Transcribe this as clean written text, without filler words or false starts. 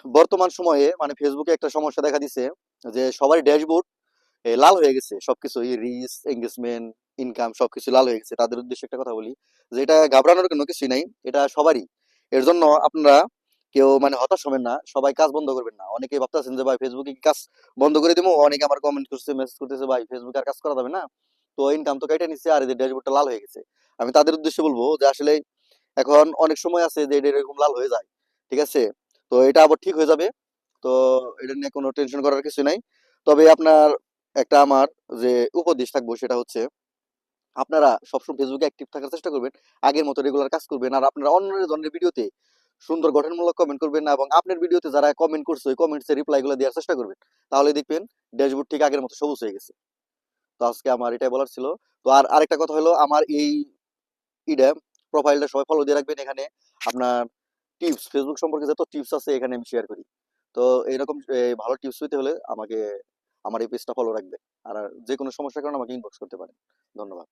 বর্তমান সময়ে মানে ফেসবুকে একটা সমস্যা দেখা দিছে যে সবার ড্যাশবোর্ড লাল হয়ে গেছে, সবকিছু রিচ, এঙ্গেজমেন্ট, ইনকাম সবকিছু লাল হয়ে গেছে। তাদের উদ্দেশ্যে একটা কথা বলি যে এটা ঘাবড়ানোর কোনো কিছুই নাই, এটা সবারই। এর জন্য আপনারা কেউ মানে হতাশ হবেন না, সবাই কাজ বন্ধ করবেন না। অনেকেই ভাবতেছেন যে ভাই ফেসবুকে কি কাজ বন্ধ করে দিবো, অনেকে আমার কমেন্ট করছে, মেসেজ করতেছে ভাই ফেসবুকে আর কাজ করা যাবে না, তো ইনকাম তো কেটে নিচ্ছে আর এদের ড্যাশবোর্ডটা লাল হয়ে গেছে। আমি তাদের উদ্দেশ্যে বলবো যে আসলে এখন অনেক সময় আছে যে এটা এরকম লাল হয়ে যায়, ঠিক আছে? তো এটা আবার ঠিক হয়ে যাবে। তো এটা নিয়ে কোনো টেনশন করার কিছু নাই। তবে আপনার একটা আমার যে উপদেশ থাকবো সেটা হচ্ছে আপনারা সবসময় ফেসবুকে অ্যাক্টিভ থাকার চেষ্টা করবেন, আগের মতো রেগুলার কাজ করবেন। আর আপনারা অন্য ধরনের ভিডিওতে সুন্দর গঠনমূলক কমেন্ট করবেন না, এবং আপনার ভিডিওতে যারা কমেন্ট করছে ওই কমেন্টসের রিপ্লাইগুলো দেওয়ার চেষ্টা করবেন। তাহলে দেখবেন ড্যাশবোর্ড ঠিক আগের মতো সবুজ হয়ে গেছে। তো আজকে আমার এটাই বলার ছিল। তো আর আরেকটা কথা হলো, আমার এই ইডা প্রোফাইলটা সবাই ফলো দিয়ে রাখবেন। এখানে আপনার টিপস, ফেসবুক সম্পর্কে যত টিপস আছে এখানে আমি শেয়ার করি। তো এইরকম ভালো টিপস পেতে হলে আমাকে আমার এই পেজটা ফলো রাখবেন। আর যে কোনো সমস্যার কারণে আমাকে ইনবক্স করতে পারেন। ধন্যবাদ।